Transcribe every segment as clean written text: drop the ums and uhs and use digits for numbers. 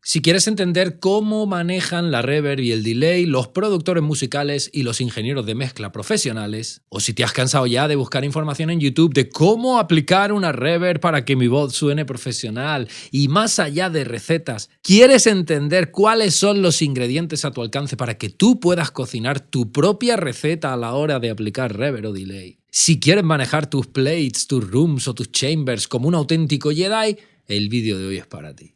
Si quieres entender cómo manejan la reverb y el delay los productores musicales y los ingenieros de mezcla profesionales, o si te has cansado ya de buscar información en YouTube de cómo aplicar una reverb para que mi voz suene profesional, y más allá de recetas, quieres entender cuáles son los ingredientes a tu alcance para que tú puedas cocinar tu propia receta a la hora de aplicar reverb o delay. Si quieres manejar tus plates, tus rooms o tus chambers como un auténtico Jedi, el vídeo de hoy es para ti.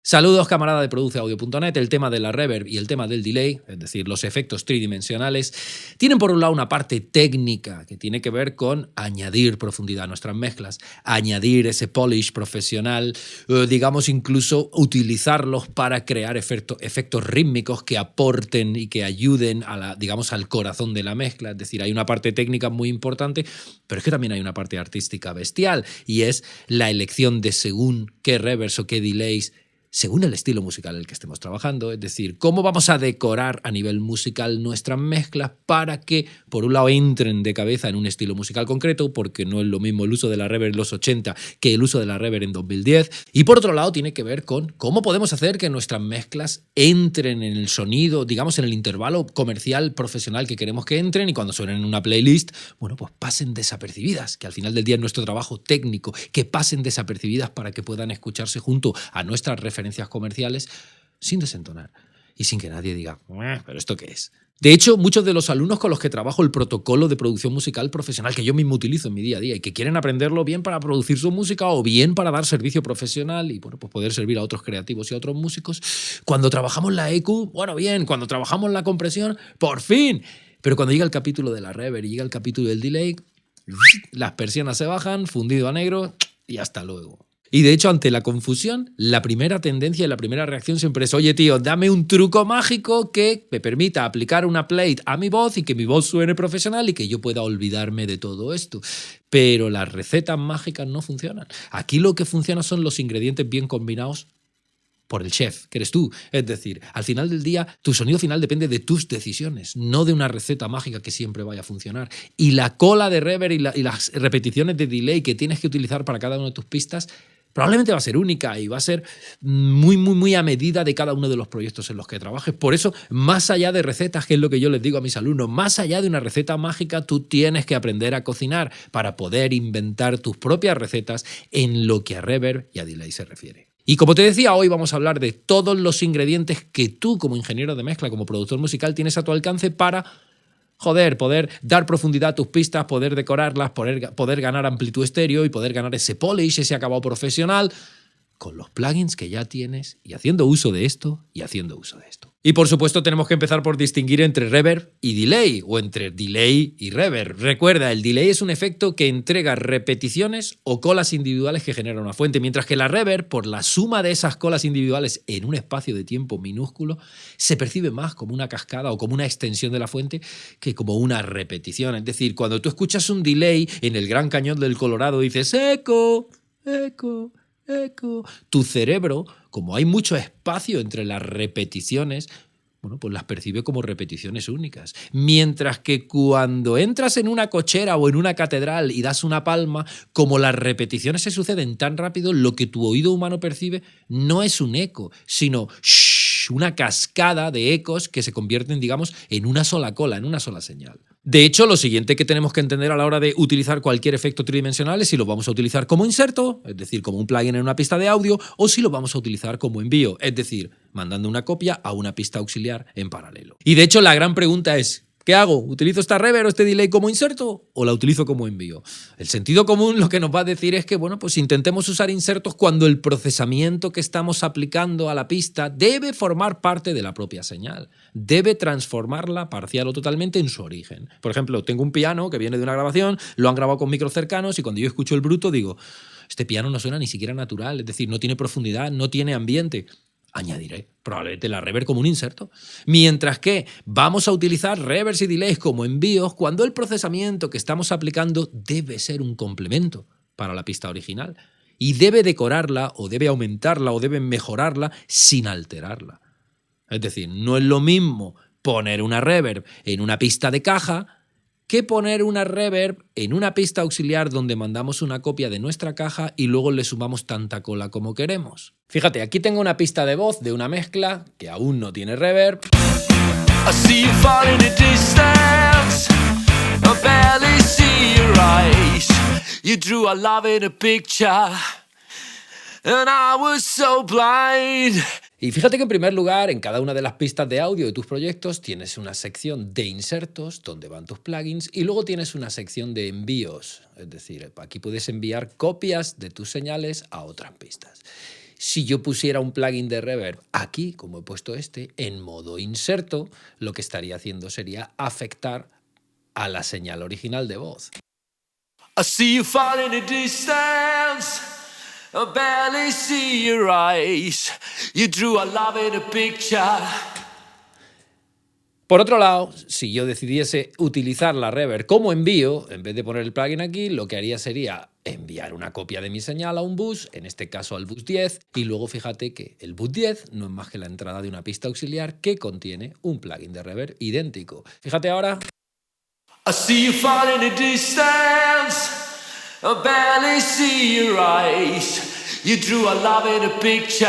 Saludos, camarada de produceaudio.net. El tema de la reverb y el tema del delay, es decir, los efectos tridimensionales, tienen por un lado una parte técnica que tiene que ver con añadir profundidad a nuestras mezclas, añadir ese polish profesional, digamos incluso utilizarlos para crear efectos rítmicos que aporten y que ayuden a digamos, al corazón de la mezcla. Es decir, hay una parte técnica muy importante, pero es que también hay una parte artística bestial, y es la elección de según qué reverbs o qué delays según el estilo musical en el que estemos trabajando, es decir, cómo vamos a decorar a nivel musical nuestras mezclas para que, por un lado, entren de cabeza en un estilo musical concreto, porque no es lo mismo el uso de la reverb en los 80 que el uso de la reverb en 2010, y por otro lado tiene que ver con cómo podemos hacer que nuestras mezclas entren en el sonido, digamos, en el intervalo comercial profesional que queremos que entren, y cuando suenen en una playlist, bueno, pues pasen desapercibidas, que al final del día es nuestro trabajo técnico, que pasen desapercibidas para que puedan escucharse junto a nuestras referencias comerciales sin desentonar y sin que nadie diga, ¿pero esto qué es? De hecho, muchos de los alumnos con los que trabajo el protocolo de producción musical profesional que yo mismo utilizo en mi día a día y que quieren aprenderlo bien para producir su música o bien para dar servicio profesional y bueno, pues poder servir a otros creativos y a otros músicos, cuando trabajamos la EQ, bueno, bien, cuando trabajamos la compresión, por fin, pero cuando llega el capítulo de la reverb y llega el capítulo del delay, las persianas se bajan, fundido a negro y hasta luego. Y de hecho, ante la confusión, la primera tendencia y la primera reacción siempre es: oye, tío, dame un truco mágico que me permita aplicar una plate a mi voz y que mi voz suene profesional y que yo pueda olvidarme de todo esto. Pero las recetas mágicas no funcionan. Aquí lo que funciona son los ingredientes bien combinados por el chef, que eres tú. Es decir, al final del día, tu sonido final depende de tus decisiones, no de una receta mágica que siempre vaya a funcionar. Y la cola de reverb y las repeticiones de delay que tienes que utilizar para cada una de tus pistas probablemente va a ser única y va a ser muy a medida de cada uno de los proyectos en los que trabajes. Por eso, más allá de recetas, que es lo que yo les digo a mis alumnos, más allá de una receta mágica, tú tienes que aprender a cocinar para poder inventar tus propias recetas en lo que a reverb y a delay se refiere. Y como te decía, hoy vamos a hablar de todos los ingredientes que tú, como ingeniero de mezcla, como productor musical, tienes a tu alcance para poder dar profundidad a tus pistas, poder decorarlas, poder ganar amplitud estéreo y poder ganar ese polish, ese acabado profesional, con los plugins que ya tienes y haciendo uso de esto y haciendo uso de esto. Y por supuesto tenemos que empezar por distinguir entre reverb y delay, o entre delay y reverb. Recuerda, el delay es un efecto que entrega repeticiones o colas individuales que genera una fuente, mientras que la reverb, por la suma de esas colas individuales en un espacio de tiempo minúsculo, se percibe más como una cascada o como una extensión de la fuente que como una repetición. Es decir, cuando tú escuchas un delay en el Gran Cañón del Colorado, dices eco, eco, eco. Tu cerebro, como hay mucho espacio entre las repeticiones, bueno, pues las percibe como repeticiones únicas. Mientras que cuando entras en una cochera o en una catedral y das una palma, como las repeticiones se suceden tan rápido, lo que tu oído humano percibe no es un eco, sino una cascada de ecos que se convierten, digamos, en una sola cola, en una sola señal. De hecho, lo siguiente que tenemos que entender a la hora de utilizar cualquier efecto tridimensional es si lo vamos a utilizar como inserto, es decir, como un plugin en una pista de audio, o si lo vamos a utilizar como envío, es decir, mandando una copia a una pista auxiliar en paralelo. Y de hecho, la gran pregunta es: ¿qué hago? ¿Utilizo esta reverb o este delay como inserto o la utilizo como envío? El sentido común lo que nos va a decir es que, bueno, pues intentemos usar insertos cuando el procesamiento que estamos aplicando a la pista debe formar parte de la propia señal. Debe transformarla parcial o totalmente en su origen. Por ejemplo, tengo un piano que viene de una grabación, lo han grabado con micros cercanos y cuando yo escucho el bruto digo, este piano no suena ni siquiera natural, es decir, no tiene profundidad, no tiene ambiente. Añadiré probablemente la reverb como un inserto. Mientras que vamos a utilizar reverbs y delays como envíos cuando el procesamiento que estamos aplicando debe ser un complemento para la pista original y debe decorarla o debe aumentarla o debe mejorarla sin alterarla. Es decir, no es lo mismo poner una reverb en una pista de caja que poner una reverb en una pista auxiliar donde mandamos una copia de nuestra caja y luego le sumamos tanta cola como queremos. Fíjate, aquí tengo una pista de voz de una mezcla que aún no tiene reverb. I see you fall in the distance. I barely see your eyes. You drew a love in a picture, and I was so blind. Y fíjate que en primer lugar, en cada una de las pistas de audio de tus proyectos tienes una sección de insertos donde van tus plugins y luego tienes una sección de envíos. Es decir, aquí puedes enviar copias de tus señales a otras pistas. Si yo pusiera un plugin de reverb aquí, como he puesto este, en modo inserto, lo que estaría haciendo sería afectar a la señal original de voz. I see you fall in the distance. I barely see your eyes. You drew a love in a picture. Por otro lado, si yo decidiese utilizar la reverb como envío, en vez de poner el plugin aquí, lo que haría sería enviar una copia de mi señal a un bus, en este caso al bus 10, y luego fíjate que el bus 10 no es más que la entrada de una pista auxiliar que contiene un plugin de reverb idéntico. Fíjate ahora. I see you fall in the distance. I barely see your eyes. You drew a love in a picture.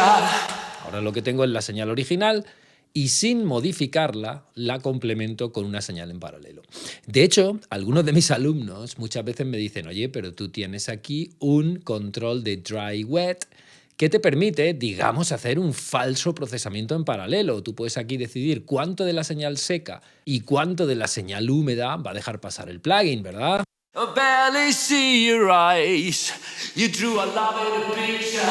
Ahora lo que tengo es la señal original y sin modificarla la complemento con una señal en paralelo. De hecho, algunos de mis alumnos muchas veces me dicen, oye, pero tú tienes aquí un control de dry-wet que te permite, digamos, hacer un falso procesamiento en paralelo. Tú puedes aquí decidir cuánto de la señal seca y cuánto de la señal húmeda va a dejar pasar el plugin, ¿verdad? I barely see your eyes. You drew a love in a picture,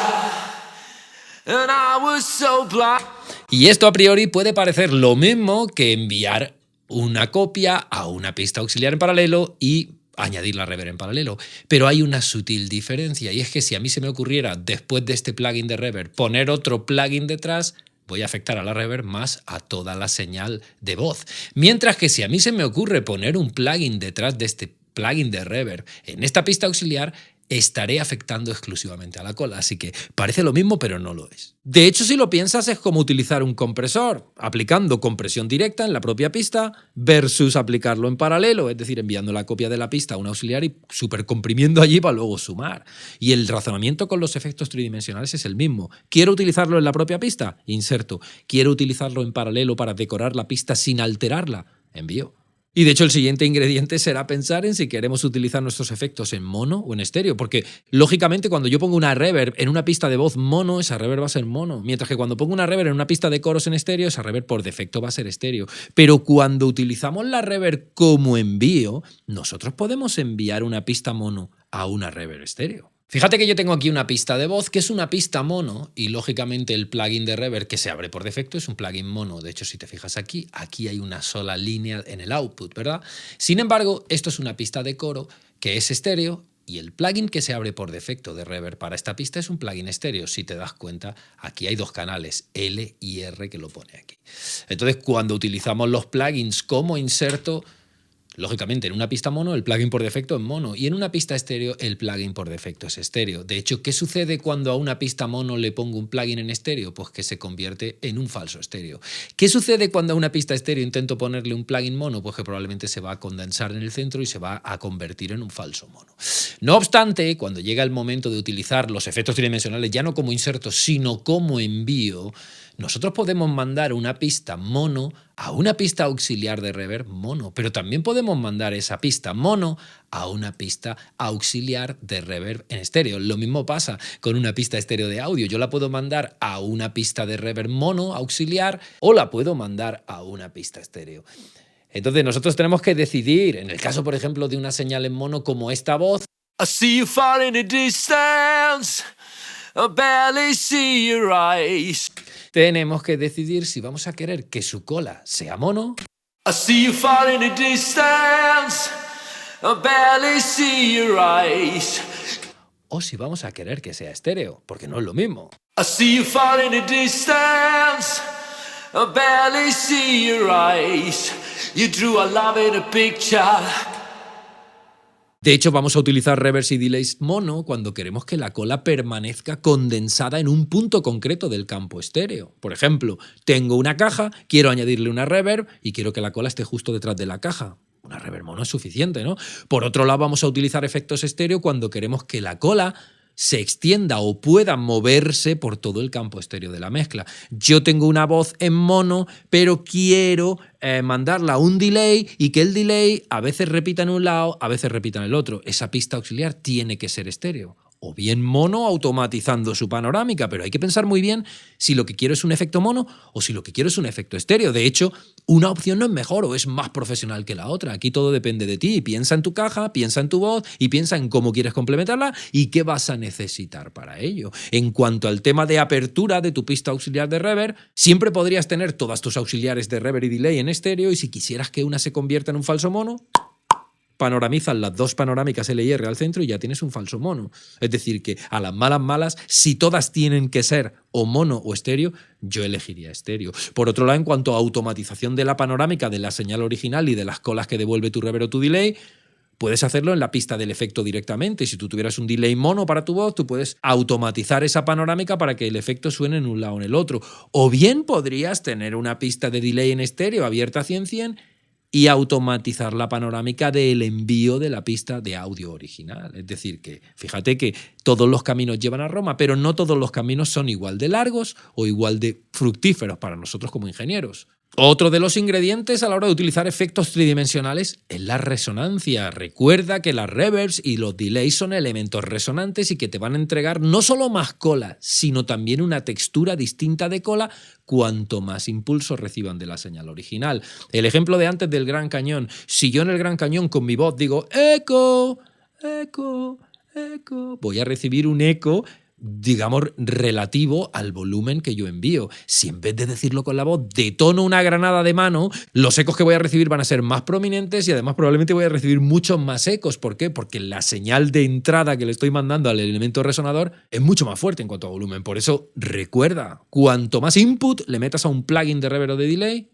and I was so blind. Y esto a priori puede parecer lo mismo que enviar una copia a una pista auxiliar en paralelo y añadir la reverb en paralelo. Pero hay una sutil diferencia y es que si a mí se me ocurriera después de este plugin de reverb poner otro plugin detrás, voy a afectar a la reverb más a toda la señal de voz. Mientras que si a mí se me ocurre poner un plugin detrás de este plugin de reverb en esta pista auxiliar, estaré afectando exclusivamente a la cola. Así que parece lo mismo, pero no lo es. De hecho, si lo piensas, es como utilizar un compresor, aplicando compresión directa en la propia pista versus aplicarlo en paralelo, es decir, enviando la copia de la pista a un auxiliar y supercomprimiendo allí para luego sumar. Y el razonamiento con los efectos tridimensionales es el mismo. ¿Quiero utilizarlo en la propia pista? Inserto. ¿Quiero utilizarlo en paralelo para decorar la pista sin alterarla? Envío. Y de hecho el siguiente ingrediente será pensar en si queremos utilizar nuestros efectos en mono o en estéreo, porque lógicamente cuando yo pongo una reverb en una pista de voz mono, esa reverb va a ser mono, mientras que cuando pongo una reverb en una pista de coros en estéreo, esa reverb por defecto va a ser estéreo. Pero cuando utilizamos la reverb como envío, nosotros podemos enviar una pista mono a una reverb estéreo. Fíjate que yo tengo aquí una pista de voz que es una pista mono y lógicamente el plugin de reverb que se abre por defecto es un plugin mono. De hecho, si te fijas aquí hay una sola línea en el output, ¿verdad? Sin embargo, esto es una pista de coro que es estéreo y el plugin que se abre por defecto de reverb para esta pista es un plugin estéreo. Si te das cuenta, aquí hay dos canales, L y R, que lo pone aquí. Entonces, cuando utilizamos los plugins como inserto, lógicamente, en una pista mono, el plugin por defecto es mono y en una pista estéreo, el plugin por defecto es estéreo. De hecho, ¿qué sucede cuando a una pista mono le pongo un plugin en estéreo? Pues que se convierte en un falso estéreo. ¿Qué sucede cuando a una pista estéreo intento ponerle un plugin mono? Pues que probablemente se va a condensar en el centro y se va a convertir en un falso mono. No obstante, cuando llega el momento de utilizar los efectos tridimensionales ya no como inserto, sino como envío, nosotros podemos mandar una pista mono a una pista auxiliar de reverb mono, pero también podemos mandar esa pista mono a una pista auxiliar de reverb en estéreo. Lo mismo pasa con una pista estéreo de audio. Yo la puedo mandar a una pista de reverb mono auxiliar o la puedo mandar a una pista estéreo. Entonces nosotros tenemos que decidir, en el caso, por ejemplo, de una señal en mono como esta voz, I see you fall in the distance. I barely see your eyes. tenemos que decidir si vamos a querer que su cola sea mono I see you fall in the distance. I barely see your eyes. o si vamos a querer que sea estéreo, porque no es lo mismo. I see you fall in the distance. I barely see your eyes. You drew a love in a picture. De hecho, vamos a utilizar reverbs y delays mono cuando queremos que la cola permanezca condensada en un punto concreto del campo estéreo. Por ejemplo, tengo una caja, quiero añadirle una reverb y quiero que la cola esté justo detrás de la caja. Una reverb mono es suficiente, ¿no? Por otro lado, vamos a utilizar efectos estéreo cuando queremos que la cola se extienda o pueda moverse por todo el campo estéreo de la mezcla. Yo tengo una voz en mono, pero quiero mandarla a un delay y que el delay a veces repita en un lado, a veces repita en el otro. Esa pista auxiliar tiene que ser estéreo. O bien mono automatizando su panorámica, pero hay que pensar muy bien si lo que quiero es un efecto mono o si lo que quiero es un efecto estéreo. De hecho, una opción no es mejor o es más profesional que la otra. Aquí todo depende de ti. Piensa en tu caja, piensa en tu voz y piensa en cómo quieres complementarla y qué vas a necesitar para ello. En cuanto al tema de apertura de tu pista auxiliar de reverb, siempre podrías tener todas tus auxiliares de reverb y delay en estéreo y si quisieras que una se convierta en un falso mono, panoramizas las dos panorámicas L y R al centro y ya tienes un falso mono. Es decir, que a las malas, si todas tienen que ser o mono o estéreo, yo elegiría estéreo. Por otro lado, en cuanto a automatización de la panorámica de la señal original y de las colas que devuelve tu reverb o tu delay, puedes hacerlo en la pista del efecto directamente. Si tú tuvieras un delay mono para tu voz, tú puedes automatizar esa panorámica para que el efecto suene en un lado o en el otro. O bien podrías tener una pista de delay en estéreo abierta a 100-100 y automatizar la panorámica del envío de la pista de audio original. Es decir, que fíjate que todos los caminos llevan a Roma, pero no todos los caminos son igual de largos o igual de fructíferos para nosotros como ingenieros. Otro de los ingredientes a la hora de utilizar efectos tridimensionales es la resonancia. Recuerda que las reverbs y los delays son elementos resonantes y que te van a entregar no solo más cola, sino también una textura distinta de cola cuanto más impulsos reciban de la señal original. El ejemplo de antes del Gran Cañón. Si yo en el Gran Cañón con mi voz digo eco, eco, eco, voy a recibir un eco, digamos, relativo al volumen que yo envío. Si en vez de decirlo con la voz detono una granada de mano, los ecos que voy a recibir van a ser más prominentes y además probablemente voy a recibir muchos más ecos. ¿Por qué? Porque la señal de entrada que le estoy mandando al elemento resonador es mucho más fuerte en cuanto a volumen. Por eso, recuerda, cuanto más input le metas a un plugin de reverb o de delay,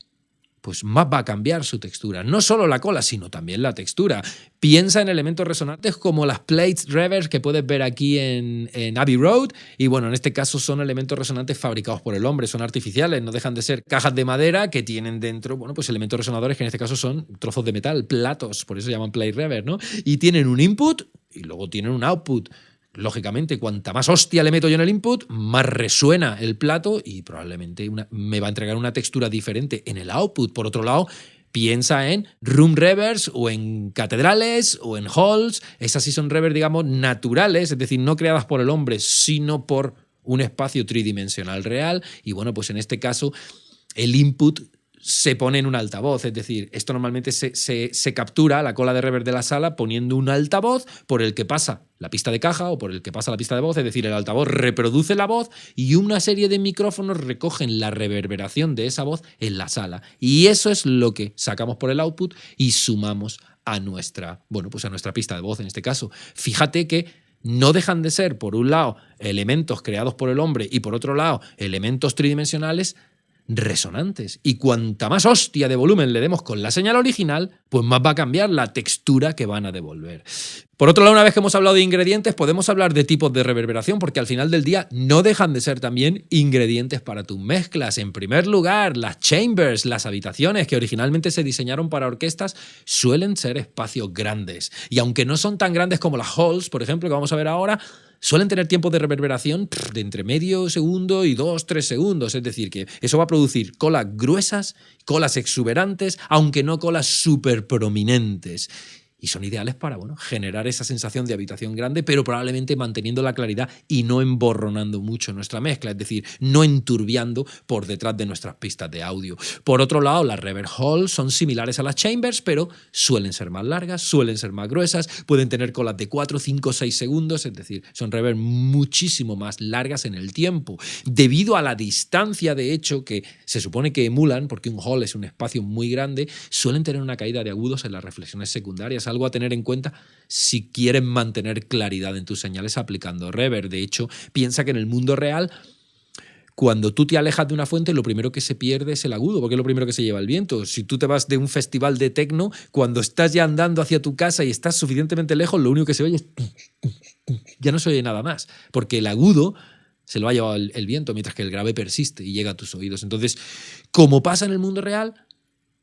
pues más va a cambiar su textura. No solo la cola, sino también la textura. Piensa en elementos resonantes como las plates reverbs que puedes ver aquí en Abbey Road. Y bueno, en este caso son elementos resonantes fabricados por el hombre, son artificiales, no dejan de ser cajas de madera que tienen dentro, bueno, pues elementos resonadores que en este caso son trozos de metal, platos, por eso se llaman plate reverb, ¿no? Y tienen un input y luego tienen un output. Lógicamente, cuanta más hostia le meto yo en el input, más resuena el plato y probablemente me va a entregar una textura diferente en el output. Por otro lado, piensa en room reverbs o en catedrales o en halls. Esas sí son reverbs, digamos, naturales, es decir, no creadas por el hombre, sino por un espacio tridimensional real. Y bueno, pues en este caso, el input se pone en un altavoz, es decir, esto normalmente se captura la cola de reverb de la sala poniendo un altavoz por el que pasa la pista de caja o por el que pasa la pista de voz, es decir, el altavoz reproduce la voz y una serie de micrófonos recogen la reverberación de esa voz en la sala. Y eso es lo que sacamos por el output y sumamos a nuestra, bueno, pues a nuestra pista de voz en este caso. Fíjate que no dejan de ser, por un lado, elementos creados por el hombre y por otro lado, elementos tridimensionales resonantes. Y cuanta más hostia de volumen le demos con la señal original, pues más va a cambiar la textura que van a devolver. Por otro lado, una vez que hemos hablado de ingredientes, podemos hablar de tipos de reverberación, porque al final del día no dejan de ser también ingredientes para tus mezclas. En primer lugar, las chambers, las habitaciones que originalmente se diseñaron para orquestas, suelen ser espacios grandes. Y aunque no son tan grandes como las halls, por ejemplo, que vamos a ver ahora, suelen tener tiempos de reverberación de entre medio segundo y 2-3 segundos. Es decir, que eso va a producir colas gruesas, colas exuberantes, aunque no colas súper prominentes. Y son ideales para, bueno, generar esa sensación de habitación grande, pero probablemente manteniendo la claridad y no emborronando mucho nuestra mezcla, es decir, no enturbiando por detrás de nuestras pistas de audio. Por otro lado, las reverb halls son similares a las chambers, pero suelen ser más largas, suelen ser más gruesas, pueden tener colas de 4, 5, 6 segundos, es decir, son reverb muchísimo más largas en el tiempo. Debido a la distancia, de hecho, que se supone que emulan, porque un hall es un espacio muy grande, suelen tener una caída de agudos en las reflexiones secundarias, algo a tener en cuenta si quieres mantener claridad en tus señales aplicando reverb. De hecho, piensa que en el mundo real, cuando tú te alejas de una fuente, lo primero que se pierde es el agudo, porque es lo primero que se lleva el viento. Si tú te vas de un festival de techno, cuando estás ya andando hacia tu casa y estás suficientemente lejos, lo único que se oye es... ya no se oye nada más, porque el agudo se lo ha llevado el viento, mientras que el grave persiste y llega a tus oídos. Entonces, como pasa en el mundo real,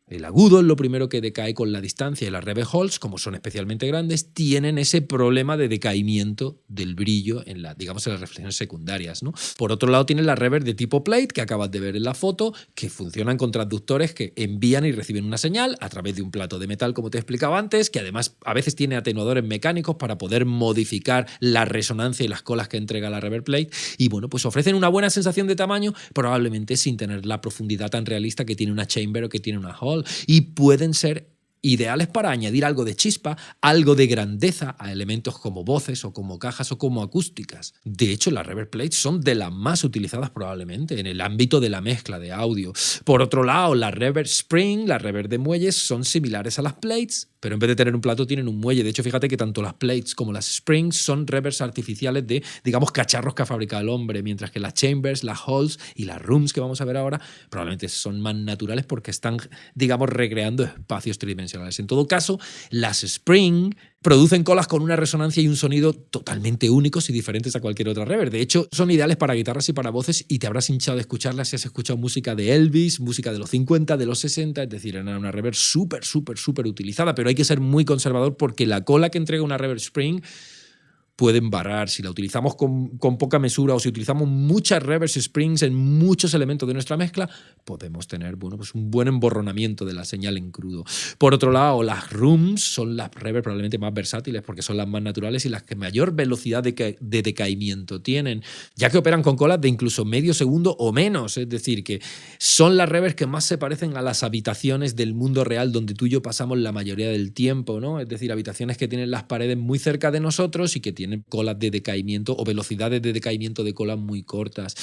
el agudo es lo primero que decae con la distancia, y las reverb halls, como son especialmente grandes, tienen ese problema de decaimiento del brillo en las reflexiones secundarias, ¿no? Por otro lado, tienen las reverb de tipo plate, que acabas de ver en la foto, que funcionan con transductores que envían y reciben una señal a través de un plato de metal, como te explicaba antes, que además a veces tiene atenuadores mecánicos para poder modificar la resonancia y las colas que entrega la reverb plate, y bueno, pues ofrecen una buena sensación de tamaño, probablemente sin tener la profundidad tan realista que tiene una chamber o que tiene una hall, y pueden ser ideales para añadir algo de chispa, algo de grandeza a elementos como voces o como cajas o como acústicas. De hecho, las reverb plates son de las más utilizadas probablemente en el ámbito de la mezcla de audio. Por otro lado, las reverb spring, las reverb de muelles, son similares a las plates, pero en vez de tener un plato tienen un muelle. De hecho, fíjate que tanto las plates como las springs son reverbs artificiales de, digamos, cacharros que ha fabricado el hombre, mientras que las chambers, las halls y las rooms que vamos a ver ahora probablemente son más naturales porque están, digamos, recreando espacios tridimensionales. En todo caso, las spring producen colas con una resonancia y un sonido totalmente únicos y diferentes a cualquier otra reverb. De hecho, son ideales para guitarras y para voces, y te habrás hinchado de escucharlas si has escuchado música de Elvis, música de los 50, de los 60, es decir, era una reverb súper utilizada, pero hay que ser muy conservador porque la cola que entrega una reverb spring puede embarrar. Si la utilizamos con poca mesura, o si utilizamos muchas reverb springs en muchos elementos de nuestra mezcla, podemos tener, bueno, pues un buen emborronamiento de la señal en crudo. Por otro lado, las rooms son las reverb probablemente más versátiles porque son las más naturales y las que mayor velocidad de decaimiento tienen, ya que operan con colas de incluso medio segundo o menos. Es decir, que son las reverbs que más se parecen a las habitaciones del mundo real donde tú y yo pasamos la mayoría del tiempo, ¿no? Es decir, habitaciones que tienen las paredes muy cerca de nosotros y que tienen colas de decaimiento o velocidades de decaimiento de colas muy cortas.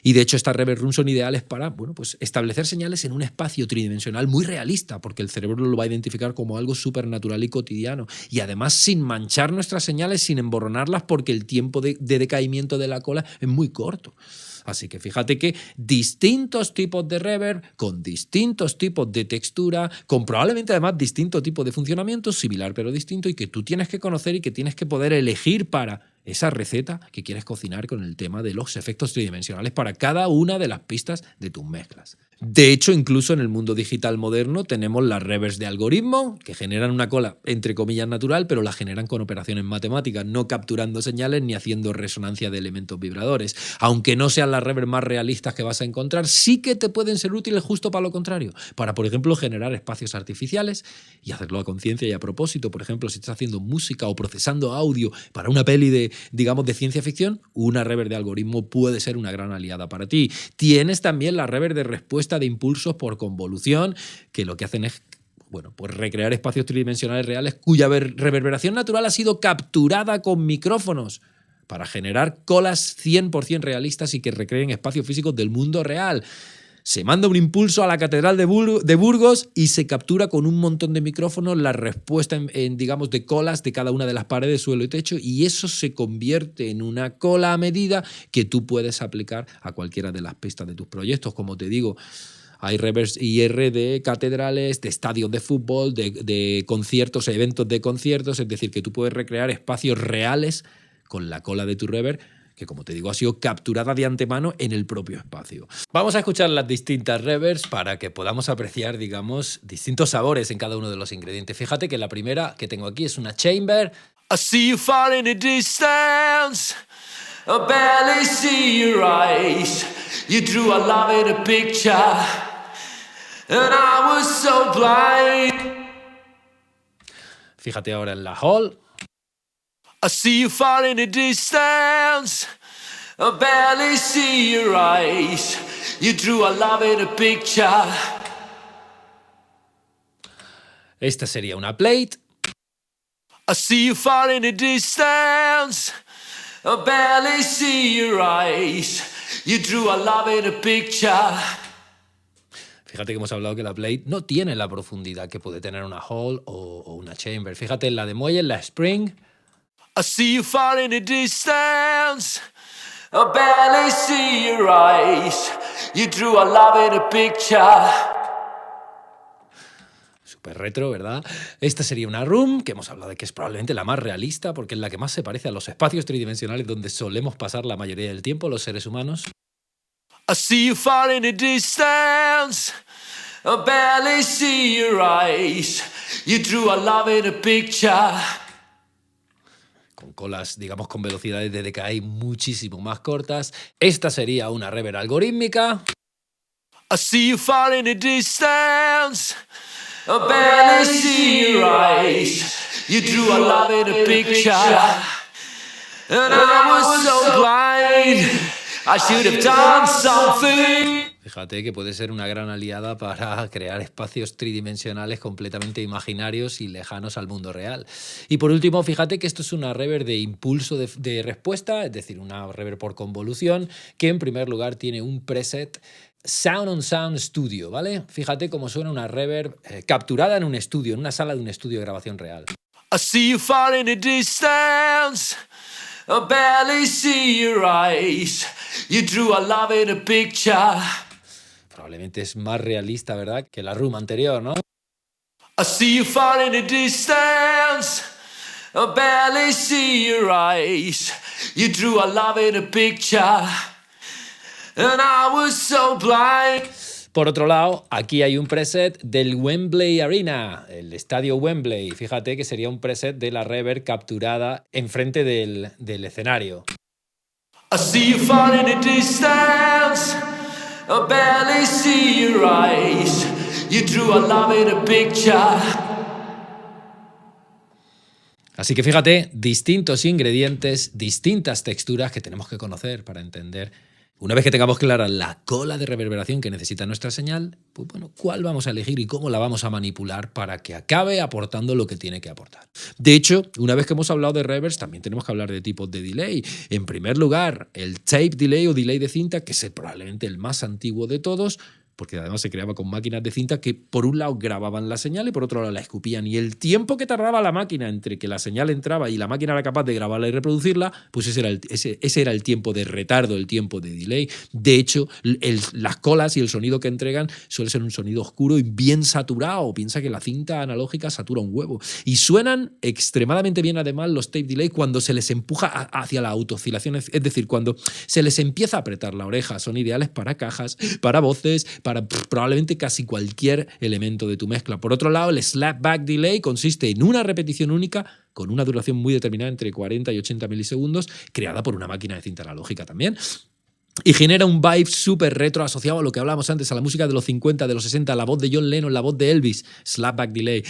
Y de hecho, estas reverb rooms son ideales para, bueno, pues establecer señales en un espacio tridimensional muy realista, porque el cerebro lo va a identificar como algo supernatural y cotidiano. Y además sin manchar nuestras señales, sin emborronarlas, porque el tiempo de decaimiento de la cola es muy corto. Así que fíjate que distintos tipos de reverb, con distintos tipos de textura, con probablemente además distinto tipo de funcionamiento, similar pero distinto, y que tú tienes que conocer y que tienes que poder elegir para esa receta que quieres cocinar con el tema de los efectos tridimensionales para cada una de las pistas de tus mezclas. De hecho, incluso en el mundo digital moderno tenemos las reverbs de algoritmo, que generan una cola entre comillas natural, pero la generan con operaciones matemáticas, no capturando señales ni haciendo resonancia de elementos vibradores. Aunque no sean las reverbs más realistas que vas a encontrar, sí que te pueden ser útiles justo para lo contrario, para, por ejemplo, generar espacios artificiales y hacerlo a conciencia y a propósito. Por ejemplo, si estás haciendo música o procesando audio para una peli de ciencia ficción, una reverb de algoritmo puede ser una gran aliada para ti. Tienes también la reverb de respuesta de impulsos por convolución, que lo que hacen es, bueno, pues recrear espacios tridimensionales reales cuya reverberación natural ha sido capturada con micrófonos para generar colas 100% realistas y que recreen espacios físicos del mundo real. Se manda un impulso a la Catedral de Burgos y se captura con un montón de micrófonos la respuesta digamos, de colas de cada una de las paredes, suelo y techo, y eso se convierte en una cola a medida que tú puedes aplicar a cualquiera de las pistas de tus proyectos. Como te digo, hay reverbs IR de catedrales, de estadios de fútbol, de conciertos, eventos de conciertos, es decir, que tú puedes recrear espacios reales con la cola de tu reverb, que, como te digo, ha sido capturada de antemano en el propio espacio. Vamos a escuchar las distintas reverbs para que podamos apreciar, digamos, distintos sabores en cada uno de los ingredientes. Fíjate que la primera que tengo aquí es una chamber. I see you far in the distance, I barely see your eyes. You drew a love in a picture, and I was so blind. Fíjate ahora en la hall. I see you far in the distance, I barely see your eyes. You drew a love in a picture. Esta sería una plate. I see you far in the distance, I barely see your eyes. You drew a love in a picture. Fíjate que hemos hablado que la plate no tiene la profundidad que puede tener una hall o una chamber. Fíjate en la de muelle, en la spring. I see you far in the distance, I barely see your eyes. You drew a love in a picture. Súper retro, ¿verdad? Esta sería una room, que hemos hablado de que es probablemente la más realista, porque es la que más se parece a los espacios tridimensionales donde solemos pasar la mayoría del tiempo los seres humanos. I see you far in the distance. I barely see your eyes. You drew a love in a picture. Con colas, digamos, con velocidades de decay muchísimo más cortas. Esta sería una reverb algorítmica. I see you far in the distance. I barely see your eyes. You drew a love in a picture. And I was so blind. I should have done something. Fíjate que puede ser una gran aliada para crear espacios tridimensionales completamente imaginarios y lejanos al mundo real. Y por último, fíjate que esto es una reverb de impulso de respuesta, es decir, una reverb por convolución, que en primer lugar tiene un preset Sound on Sound Studio, ¿vale? Fíjate cómo suena una reverb capturada en un estudio, en una sala de un estudio de grabación real. I see you far in the distance. I barely see your eyes. You drew a love in a picture. Probablemente es más realista, ¿verdad?, que la room anterior, ¿no? I see you far in the distance. I barely see your eyes. You drew a love in a picture. And I was so blind. Por otro lado, aquí hay un preset del Wembley Arena, el estadio Wembley. Fíjate que sería un preset de la reverb capturada enfrente del escenario. I see you far in the distance. I barely see your eyes. You drew a love in a picture. Así que fíjate, distintos ingredientes, distintas texturas que tenemos que conocer para entender. Una vez que tengamos clara la cola de reverberación que necesita nuestra señal, pues bueno, ¿cuál vamos a elegir y cómo la vamos a manipular para que acabe aportando lo que tiene que aportar? De hecho, una vez que hemos hablado de reverbs, también tenemos que hablar de tipos de delay. En primer lugar, el tape delay o delay de cinta, que es probablemente el más antiguo de todos, porque además se creaba con máquinas de cinta que por un lado grababan la señal y por otro lado la escupían. Y el tiempo que tardaba la máquina entre que la señal entraba y la máquina era capaz de grabarla y reproducirla, pues ese era el tiempo de retardo, el tiempo de delay. De hecho, las colas y el sonido que entregan suele ser un sonido oscuro y bien saturado. Piensa que la cinta analógica satura un huevo. Y suenan extremadamente bien además los tape delay cuando se les empuja hacia la autooscilación, es decir, cuando se les empieza a apretar la oreja. Son ideales para cajas, para voces, para probablemente casi cualquier elemento de tu mezcla. Por otro lado, el slapback delay consiste en una repetición única con una duración muy determinada entre 40 y 80 milisegundos, creada por una máquina de cinta analógica también. Y genera un vibe súper retro asociado a lo que hablábamos antes, a la música de los 50, de los 60, la voz de John Lennon, la voz de Elvis, slapback delay.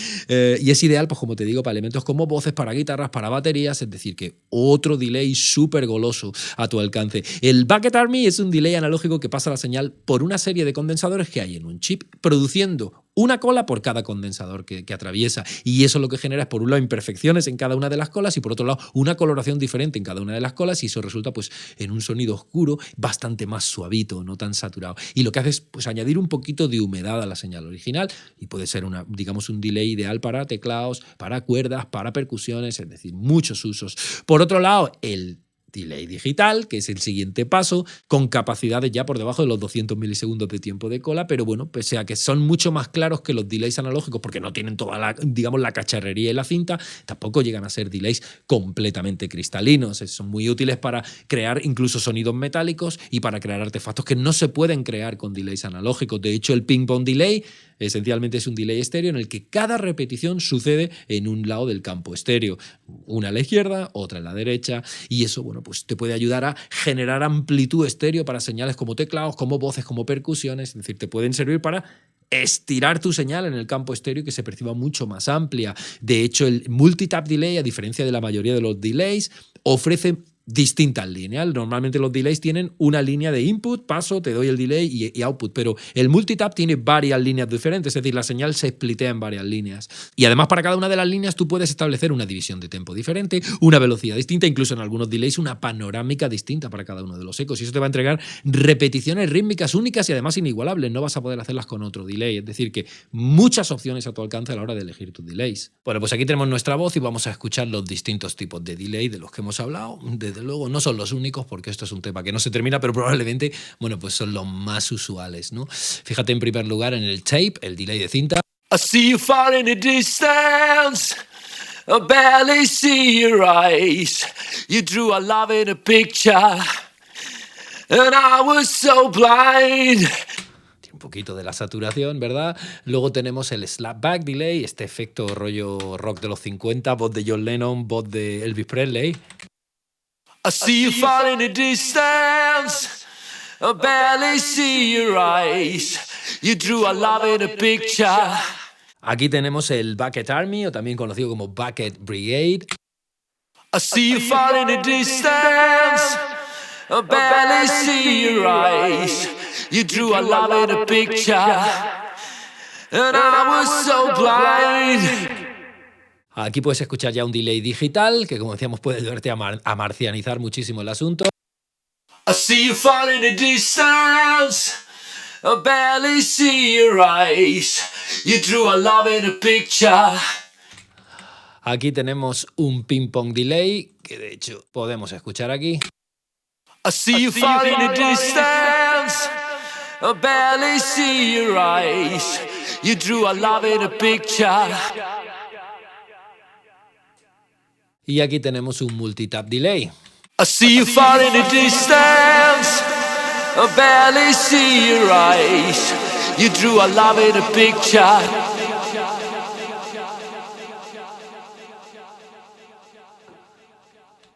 Y es ideal, pues como te digo, para elementos como voces, para guitarras, para baterías, es decir, que otro delay súper goloso a tu alcance. El Bucket Army es un delay analógico que pasa la señal por una serie de condensadores que hay en un chip, produciendo una cola por cada condensador que atraviesa. Y eso lo que genera es, por un lado, imperfecciones en cada una de las colas y, por otro lado, una coloración diferente en cada una de las colas, y eso resulta pues en un sonido oscuro bastante más suavito, no tan saturado. Y lo que hace es pues añadir un poquito de humedad a la señal original y puede ser digamos un delay ideal para teclados, para cuerdas, para percusiones, es decir, muchos usos. Por otro lado, el delay digital, que es el siguiente paso, con capacidades ya por debajo de los 200 milisegundos de tiempo de cola, pero bueno, pese a que son mucho más claros que los delays analógicos porque no tienen toda la cacharrería y la cinta, tampoco llegan a ser delays completamente cristalinos. Son muy útiles para crear incluso sonidos metálicos y para crear artefactos que no se pueden crear con delays analógicos. De hecho, el ping-pong delay esencialmente es un delay estéreo en el que cada repetición sucede en un lado del campo estéreo, una a la izquierda, otra a la derecha, y eso, bueno, pues te puede ayudar a generar amplitud estéreo para señales como teclados, como voces, como percusiones. Es decir, te pueden servir para estirar tu señal en el campo estéreo y que se perciba mucho más amplia. De hecho, el multitap delay, a diferencia de la mayoría de los delays, ofrece distintas líneas. Normalmente los delays tienen una línea de input, paso, te doy el delay y output, pero el multitap tiene varias líneas diferentes, es decir, la señal se splitea en varias líneas. Y además, para cada una de las líneas tú puedes establecer una división de tempo diferente, una velocidad distinta, incluso en algunos delays una panorámica distinta para cada uno de los ecos, y eso te va a entregar repeticiones rítmicas únicas y además inigualables. No vas a poder hacerlas con otro delay, es decir, que muchas opciones a tu alcance a la hora de elegir tus delays. Bueno, pues aquí tenemos nuestra voz y vamos a escuchar los distintos tipos de delay de los que hemos hablado, desde desde luego. No son los únicos, porque esto es un tema que no se termina, pero probablemente, bueno, pues son los más usuales, ¿no? Fíjate en primer lugar en el tape, el delay de cinta. I see you far in the distance. I barely see your eyes. You drew a love in a picture, and I was so blind. Un poquito de la saturación, ¿verdad? Luego tenemos el slapback delay, este efecto rollo rock de los 50, voz de John Lennon, voz de Elvis Presley. I see you far in the distance. I barely see your eyes. You drew a love in a picture. Aquí tenemos el Bucket Army, o también conocido como Bucket Brigade. I see you far in the distance. I barely see your eyes. You drew a love in a picture, and I was so blind. Aquí puedes escuchar ya un delay digital, que como decíamos puede ayudarte a marcianizar muchísimo el asunto. I see you far in the distance. I barely see your eyes. You drew a love in a picture. Aquí tenemos un ping-pong delay, que de hecho podemos escuchar aquí. I see you far in the distance. I barely see your eyes. You drew a love in a picture. Y aquí tenemos un multitap delay. I see you far in the distance. I barely see your eyes. You drew a love in a picture.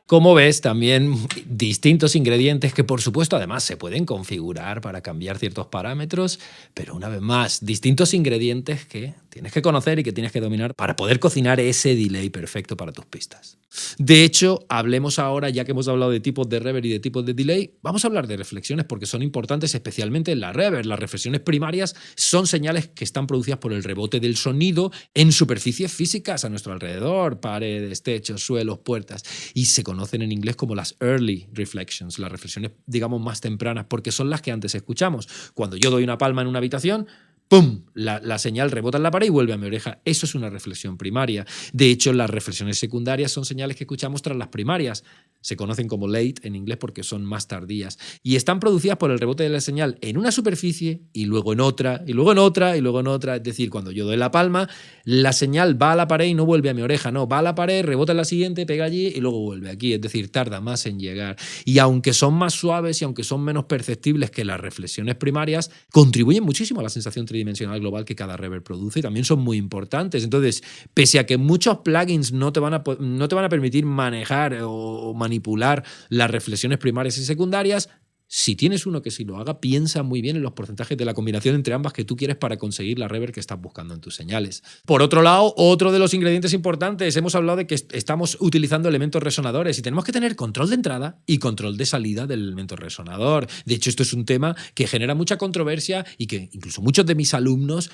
Como ves, también distintos ingredientes que por supuesto además se pueden configurar para cambiar ciertos parámetros, pero una vez más, distintos ingredientes que tienes que conocer y que tienes que dominar para poder cocinar ese delay perfecto para tus pistas. De hecho, hablemos ahora, ya que hemos hablado de tipos de reverb y de tipos de delay, vamos a hablar de reflexiones porque son importantes especialmente en la reverb. Las reflexiones primarias son señales que están producidas por el rebote del sonido en superficies físicas a nuestro alrededor, paredes, techos, suelos, puertas, y se conocen en inglés como las early reflections, las reflexiones, digamos, más tempranas, porque son las que antes escuchamos. Cuando yo doy una palma en una habitación, ¡pum! La señal rebota en la pared y vuelve a mi oreja. Eso es una reflexión primaria. De hecho, las reflexiones secundarias son señales que escuchamos tras las primarias. Se conocen como late en inglés porque son más tardías. Y están producidas por el rebote de la señal en una superficie y luego en otra, y luego en otra, y luego en otra. Es decir, cuando yo doy la palma, la señal va a la pared y no vuelve a mi oreja. No, va a la pared, rebota en la siguiente, pega allí y luego vuelve aquí. Es decir, tarda más en llegar. Y aunque son más suaves y aunque son menos perceptibles que las reflexiones primarias, contribuyen muchísimo a la sensación tridimensional global que cada reverb produce y también son muy importantes. Entonces, pese a que muchos plugins no te van a permitir manejar o manipular las reflexiones primarias y secundarias, si tienes uno que sí lo haga, piensa muy bien en los porcentajes de la combinación entre ambas que tú quieres para conseguir la reverb que estás buscando en tus señales. Por otro lado, otro de los ingredientes importantes, hemos hablado de que estamos utilizando elementos resonadores y tenemos que tener control de entrada y control de salida del elemento resonador. De hecho, esto es un tema que genera mucha controversia y que incluso muchos de mis alumnos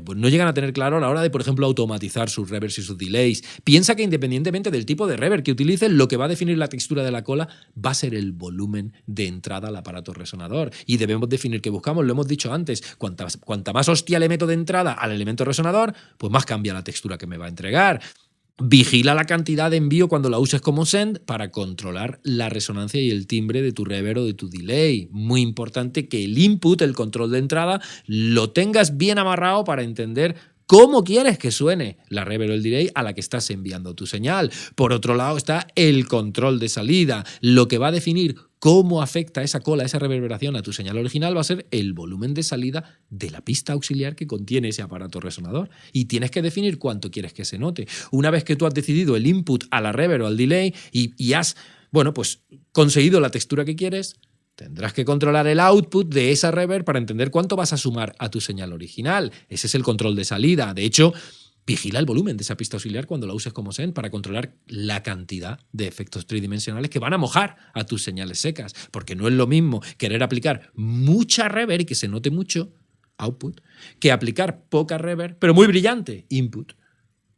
pues no llegan a tener claro a la hora de, por ejemplo, automatizar sus reverbs y sus delays. Piensa que independientemente del tipo de reverb que utilices, lo que va a definir la textura de la cola va a ser el volumen de entrada a la aparato resonador y debemos definir qué buscamos, lo hemos dicho antes, cuanta más hostia le meto de entrada al elemento resonador, pues más cambia la textura que me va a entregar. Vigila la cantidad de envío cuando la uses como send para controlar la resonancia y el timbre de tu reverb o de tu delay. Muy importante que el input, el control de entrada, lo tengas bien amarrado para entender cómo quieres que suene la reverb o el delay a la que estás enviando tu señal. Por otro lado está el control de salida. Lo que va a definir cómo afecta esa cola, esa reverberación a tu señal original va a ser el volumen de salida de la pista auxiliar que contiene ese aparato resonador. Y tienes que definir cuánto quieres que se note. Una vez que tú has decidido el input a la reverb o al delay y has, bueno, pues conseguido la textura que quieres, tendrás que controlar el output de esa reverb para entender cuánto vas a sumar a tu señal original. Ese es el control de salida. De hecho, vigila el volumen de esa pista auxiliar cuando la uses como send para controlar la cantidad de efectos tridimensionales que van a mojar a tus señales secas. Porque no es lo mismo querer aplicar mucha reverb y que se note mucho, output, que aplicar poca reverb, pero muy brillante, input.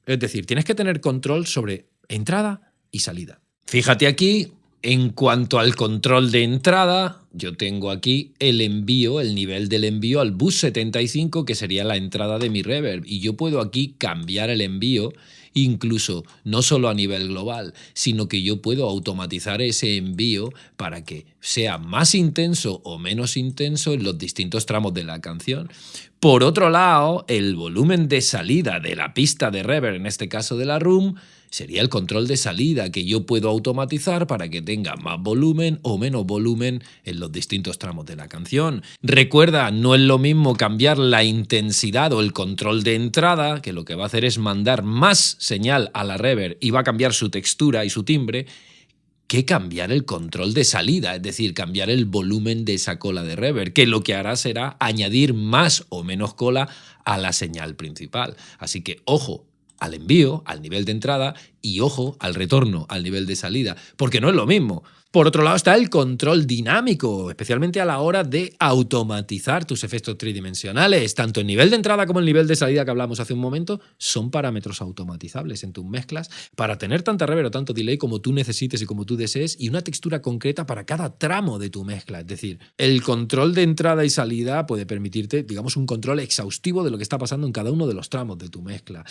Es decir, tienes que tener control sobre entrada y salida. Fíjate aquí. En cuanto al control de entrada, yo tengo aquí el envío, el nivel del envío al bus 75, que sería la entrada de mi reverb. Y yo puedo aquí cambiar el envío, incluso no solo a nivel global, sino que yo puedo automatizar ese envío para que sea más intenso o menos intenso en los distintos tramos de la canción. Por otro lado, el volumen de salida de la pista de reverb, en este caso de la room, sería el control de salida que yo puedo automatizar para que tenga más volumen o menos volumen en los distintos tramos de la canción. Recuerda, no es lo mismo cambiar la intensidad o el control de entrada, que lo que va a hacer es mandar más señal a la reverb y va a cambiar su textura y su timbre, que cambiar el control de salida, es decir, cambiar el volumen de esa cola de reverb, que lo que hará será añadir más o menos cola a la señal principal. Así que ojo al envío, al nivel de entrada, y ojo al retorno, al nivel de salida, porque no es lo mismo. Por otro lado está el control dinámico, especialmente a la hora de automatizar tus efectos tridimensionales. Tanto el nivel de entrada como el nivel de salida que hablamos hace un momento son parámetros automatizables en tus mezclas para tener tanta reverb o tanto delay como tú necesites y como tú desees, y una textura concreta para cada tramo de tu mezcla. Es decir, el control de entrada y salida puede permitirte, digamos, un control exhaustivo de lo que está pasando en cada uno de los tramos de tu mezcla.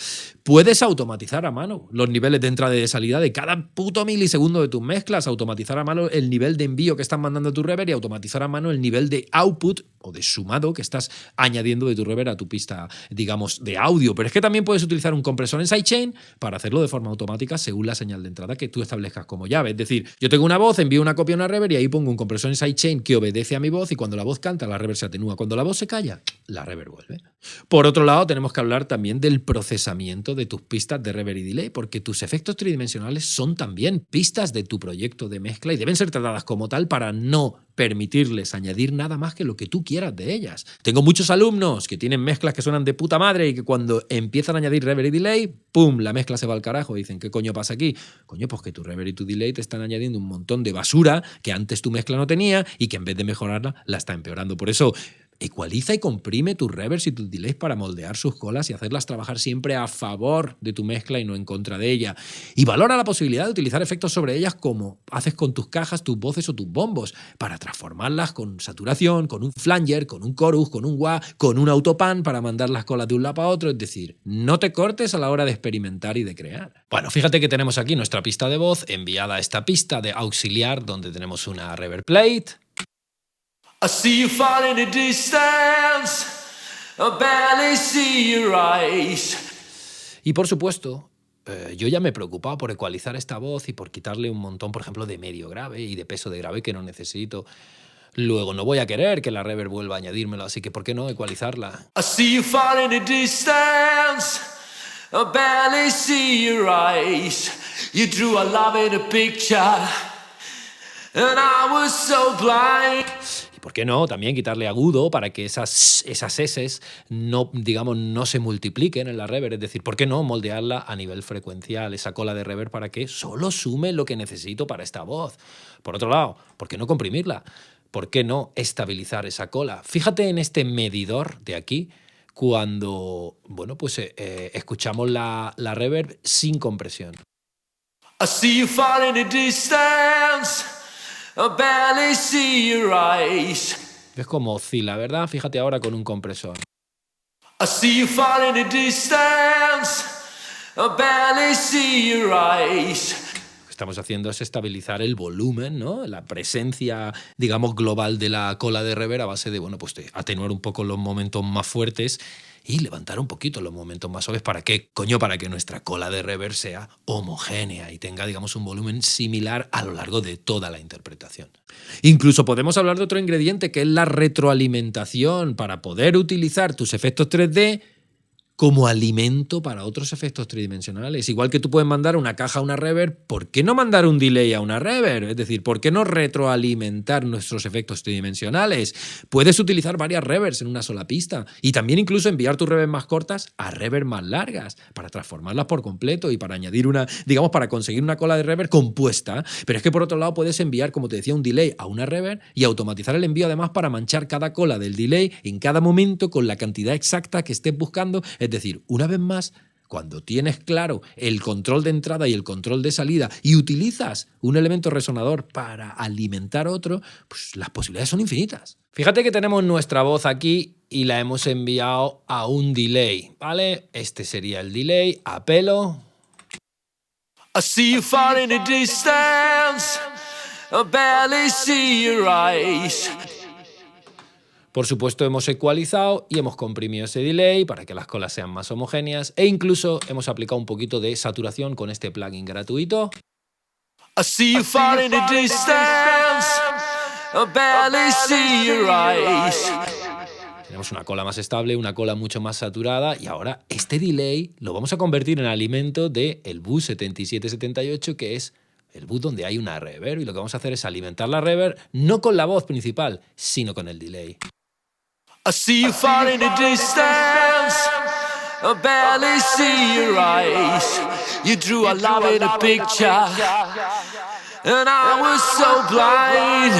Puedes automatizar a mano los niveles de entrada y de salida de cada puto milisegundo de tus mezclas, automatizar a mano el nivel de envío que estás mandando a tu reverb y automatizar a mano el nivel de output o de sumado que estás añadiendo de tu reverb a tu pista, digamos, de audio. Pero es que también puedes utilizar un compresor en sidechain para hacerlo de forma automática según la señal de entrada que tú establezcas como llave. Es decir, yo tengo una voz, envío una copia a una reverb y ahí pongo un compresor en sidechain que obedece a mi voz, y cuando la voz canta, la reverb se atenúa. Cuando la voz se calla, la reverb vuelve. Por otro lado, tenemos que hablar también del procesamiento de tus pistas de reverb y delay, porque tus efectos tridimensionales son también pistas de tu proyecto de mezcla y deben ser tratadas como tal para no permitirles añadir nada más que lo que tú quieras de ellas. Tengo muchos alumnos que tienen mezclas que suenan de puta madre y que cuando empiezan a añadir reverb y delay, ¡pum!, la mezcla se va al carajo. Y dicen, ¿qué coño pasa aquí? Coño, pues que tu reverb y tu delay te están añadiendo un montón de basura que antes tu mezcla no tenía y que en vez de mejorarla, la está empeorando. Por eso, ecualiza y comprime tus reverbs y tus delays para moldear sus colas y hacerlas trabajar siempre a favor de tu mezcla y no en contra de ella. Y valora la posibilidad de utilizar efectos sobre ellas como haces con tus cajas, tus voces o tus bombos, para transformarlas con saturación, con un flanger, con un chorus, con un wah, con un autopan para mandar las colas de un lado para otro. Es decir, no te cortes a la hora de experimentar y de crear. Bueno, fíjate que tenemos aquí nuestra pista de voz enviada a esta pista de auxiliar donde tenemos una reverb plate. I see you fall in the distance, I barely see your eyes. Y por supuesto, yo ya me he preocupado por ecualizar esta voz y por quitarle un montón, por ejemplo, de medio grave y de peso de grave que no necesito. Luego no voy a querer que la reverb vuelva a añadírmelo, así que ¿por qué no ecualizarla? I see you fall in the distance, I barely see your eyes. You drew a love in a picture, and I was so blind. ¿Por qué no? También quitarle agudo para que esas S's no, digamos, no se multipliquen en la reverb. Es decir, ¿por qué no moldearla a nivel frecuencial, esa cola de reverb, para que solo sume lo que necesito para esta voz? Por otro lado, ¿por qué no comprimirla? ¿Por qué no estabilizar esa cola? Fíjate en este medidor de aquí cuando, bueno, pues escuchamos la reverb sin compresión. I see you fall in the distance, I barely see your eyes. ¿Ves cómo oscila, verdad? Fíjate ahora con un compresor. I see you fall in the distance, I barely see your eyes. Lo que estamos haciendo es estabilizar el volumen, ¿no? La presencia, digamos, global de la cola de reverb a base de, bueno, pues de atenuar un poco los momentos más fuertes y levantar un poquito los momentos más suaves. ¿Para qué? Coño, para que nuestra cola de reverb sea homogénea y tenga, digamos, un volumen similar a lo largo de toda la interpretación. Incluso podemos hablar de otro ingrediente que es la retroalimentación para poder utilizar tus efectos 3D como alimento para otros efectos tridimensionales. Igual que tú puedes mandar una caja a una reverb, ¿por qué no mandar un delay a una reverb? Es decir, ¿por qué no retroalimentar nuestros efectos tridimensionales? Puedes utilizar varias reverbs en una sola pista y también incluso enviar tus reverbs más cortas a reverbs más largas para transformarlas por completo y para añadir una, digamos, para conseguir una cola de reverb compuesta. Pero es que por otro lado puedes enviar, como te decía, un delay a una reverb y automatizar el envío además para manchar cada cola del delay en cada momento con la cantidad exacta que estés buscando. Es decir, una vez más, Cuando tienes claro el control de entrada y el control de salida y utilizas un elemento resonador para alimentar otro, pues las posibilidades son infinitas. Fíjate que tenemos nuestra voz aquí y la hemos enviado a un delay, ¿vale? Este sería el delay, apelo. I see you far in the distance. I barely see your eyes. Por supuesto, hemos ecualizado y hemos comprimido ese delay para que las colas sean más homogéneas e incluso hemos aplicado un poquito de saturación con este plugin gratuito. I see you far in the distance. I barely see your eyes. Tenemos una cola más estable, una cola mucho más saturada y ahora este delay lo vamos a convertir en alimento del bus 7778, que es el bus donde hay una reverb, y lo que vamos a hacer es alimentar la reverb no con la voz principal, sino con el delay. I see you far in the distance. I barely see your eyes. You drew a love in a picture, and I was so blind.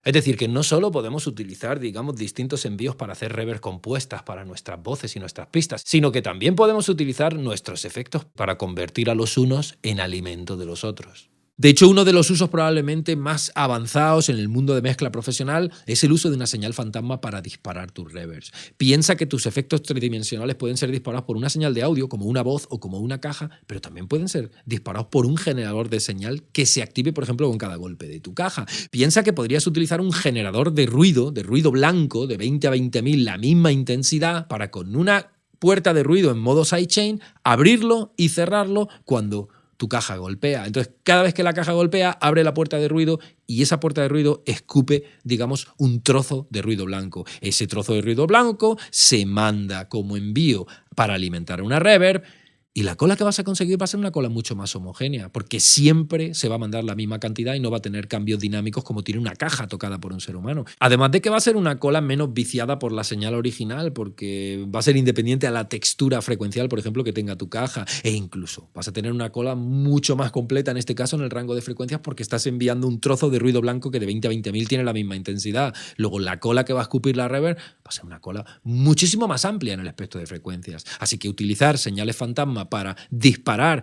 Es decir, que no solo podemos utilizar, digamos, distintos envíos para hacer reverb compuestas para nuestras voces y nuestras pistas, sino que también podemos utilizar nuestros efectos para convertir a los unos en alimento de los otros. De hecho, uno de los usos probablemente más avanzados en el mundo de mezcla profesional es el uso de una señal fantasma para disparar tus reverbs. Piensa que tus efectos tridimensionales pueden ser disparados por una señal de audio, como una voz o como una caja, pero también pueden ser disparados por un generador de señal que se active, por ejemplo, con cada golpe de tu caja. Piensa que podrías utilizar un generador de ruido blanco de 20 a 20.000, la misma intensidad, para con una puerta de ruido en modo sidechain abrirlo y cerrarlo cuando tu caja golpea. Entonces, cada vez que la caja golpea, abre la puerta de ruido y esa puerta de ruido escupe, digamos, un trozo de ruido blanco. Ese trozo de ruido blanco se manda como envío para alimentar una reverb y la cola que vas a conseguir va a ser una cola mucho más homogénea, porque siempre se va a mandar la misma cantidad y no va a tener cambios dinámicos como tiene una caja tocada por un ser humano. Además de que va a ser una cola menos viciada por la señal original, porque va a ser independiente a la textura frecuencial, por ejemplo, que tenga tu caja, e incluso vas a tener una cola mucho más completa, en este caso en el rango de frecuencias, porque estás enviando un trozo de ruido blanco que de 20 a 20.000 tiene la misma intensidad. Luego la cola que va a escupir la reverb va a ser una cola muchísimo más amplia en el espectro de frecuencias. Así que utilizar señales fantasma para disparar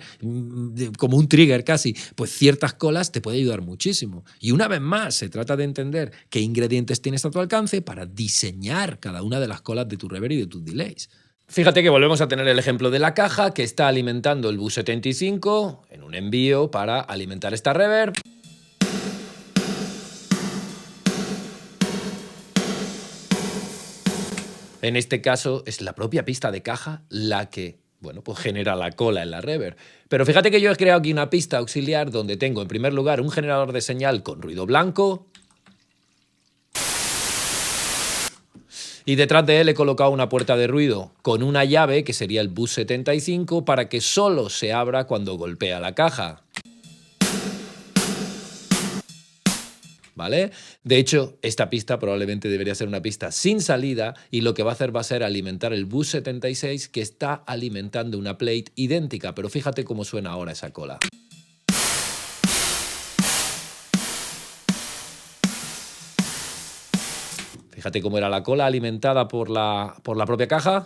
como un trigger casi, pues ciertas colas te puede ayudar muchísimo. Y una vez más, se trata de entender qué ingredientes tienes a tu alcance para diseñar cada una de las colas de tu reverb y de tus delays. Fíjate que volvemos a tener el ejemplo de la caja que está alimentando el bus 75 en un envío para alimentar esta reverb. En este caso es la propia pista de caja la que, bueno, pues genera la cola en la reverb. Pero fíjate que yo he creado aquí una pista auxiliar donde tengo en primer lugar un generador de señal con ruido blanco y detrás de él he colocado una puerta de ruido con una llave que sería el bus 75 para que solo se abra cuando golpea la caja. ¿Vale? De hecho, esta pista probablemente debería ser una pista sin salida y lo que va a hacer va a ser alimentar el bus 76 que está alimentando una plate idéntica, pero fíjate cómo suena ahora esa cola. Fíjate cómo era la cola alimentada por la propia caja.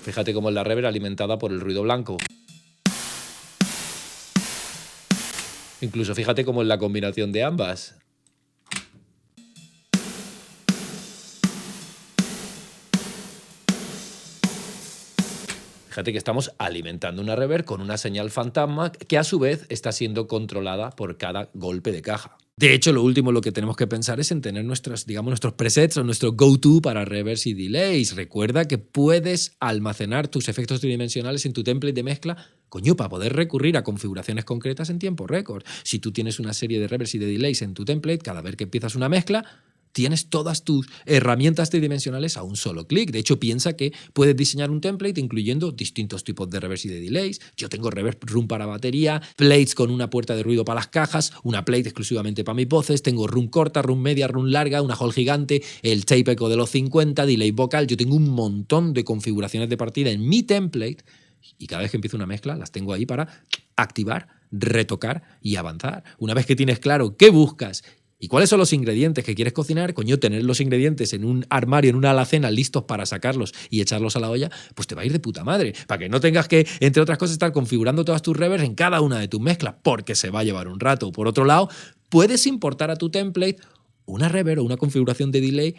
Fíjate cómo es la reverb alimentada por el ruido blanco. Incluso fíjate cómo es la combinación de ambas. Fíjate que estamos alimentando una reverb con una señal fantasma que a su vez está siendo controlada por cada golpe de caja. De hecho, lo último lo que tenemos que pensar es en tener nuestros presets o nuestro go-to para reverbs y delays. Recuerda que puedes almacenar tus efectos tridimensionales en tu template de mezcla, coño, para poder recurrir a configuraciones concretas en tiempo récord. Si tú tienes una serie de reverbs y de delays en tu template, cada vez que empiezas una mezcla, tienes todas tus herramientas tridimensionales a un solo clic. De hecho, piensa que puedes diseñar un template incluyendo distintos tipos de reverbs y de delays. Yo tengo reverb room para batería, plates con una puerta de ruido para las cajas, una plate exclusivamente para mis voces, tengo room corta, room media, room larga, una hall gigante, el tape echo de los 50, delay vocal. Yo tengo un montón de configuraciones de partida en mi template y cada vez que empiezo una mezcla las tengo ahí para activar, retocar y avanzar. Una vez que tienes claro qué buscas ¿Y cuáles son los ingredientes que quieres cocinar? Coño, tener los ingredientes en un armario, en una alacena, listos para sacarlos y echarlos a la olla, pues te va a ir de puta madre. Para que no tengas que, entre otras cosas, estar configurando todas tus reverbs en cada una de tus mezclas, porque se va a llevar un rato. Por otro lado, puedes importar a tu template una reverb o una configuración de delay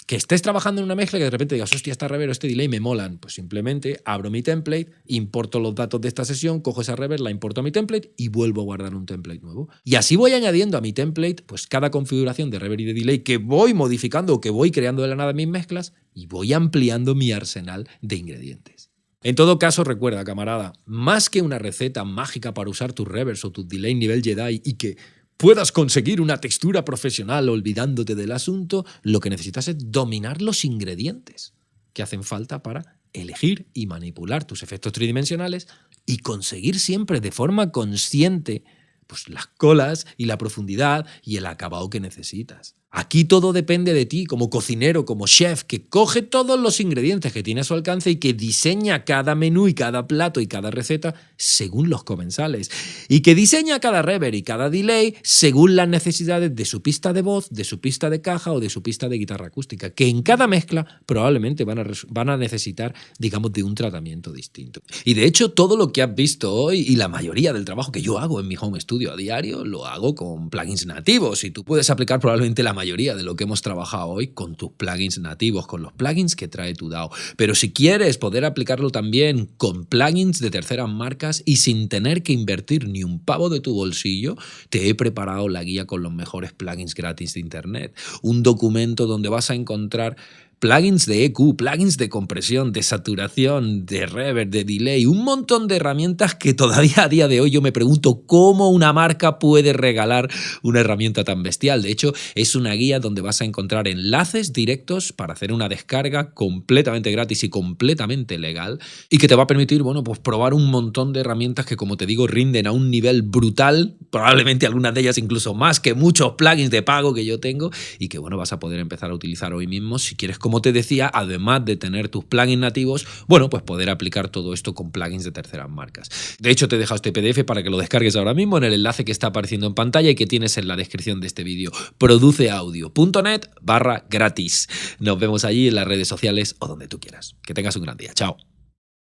que estés trabajando en una mezcla y que de repente digas, hostia, esta reverb o este delay me molan. Pues simplemente abro mi template, importo los datos de esta sesión, cojo esa reverb, la importo a mi template y vuelvo a guardar un template nuevo. Y así voy añadiendo a mi template pues cada configuración de reverb y de delay que voy modificando o que voy creando de la nada en mis mezclas y voy ampliando mi arsenal de ingredientes. En todo caso, recuerda, camarada, más que una receta mágica para usar tus reverbs o tus delay nivel Jedi y que puedas conseguir una textura profesional olvidándote del asunto, lo que necesitas es dominar los ingredientes que hacen falta para elegir y manipular tus efectos tridimensionales y conseguir siempre de forma consciente pues, las colas y la profundidad y el acabado que necesitas. Aquí todo depende de ti, como cocinero, como chef, que coge todos los ingredientes que tiene a su alcance y que diseña cada menú y cada plato y cada receta según los comensales. Y que diseña cada reverb y cada delay según las necesidades de su pista de voz, de su pista de caja o de su pista de guitarra acústica, que en cada mezcla probablemente van a necesitar, digamos, de un tratamiento distinto. Y de hecho, todo lo que has visto hoy y la mayoría del trabajo que yo hago en mi home studio a diario, lo hago con plugins nativos y tú puedes aplicar probablemente la mayoría de lo que hemos trabajado hoy con tus plugins nativos, con los plugins que trae tu DAW. Pero si quieres poder aplicarlo también con plugins de terceras marcas y sin tener que invertir ni un pavo de tu bolsillo, te he preparado la guía con los mejores plugins gratis de Internet. Un documento donde vas a encontrar plugins de EQ, plugins de compresión, de saturación, de reverb, de delay, un montón de herramientas que todavía a día de hoy yo me pregunto cómo una marca puede regalar una herramienta tan bestial. De hecho, es una guía donde vas a encontrar enlaces directos para hacer una descarga completamente gratis y completamente legal y que te va a permitir, bueno, pues probar un montón de herramientas que, como te digo, rinden a un nivel brutal, probablemente algunas de ellas incluso más que muchos plugins de pago que yo tengo y que, bueno, vas a poder empezar a utilizar hoy mismo si quieres, como te decía, además de tener tus plugins nativos, bueno, pues poder aplicar todo esto con plugins de terceras marcas. De hecho, te he dejado este PDF para que lo descargues ahora mismo en el enlace que está apareciendo en pantalla y que tienes en la descripción de este vídeo, produceaudio.net/gratis. Nos vemos allí en las redes sociales o donde tú quieras. Que tengas un gran día. Chao.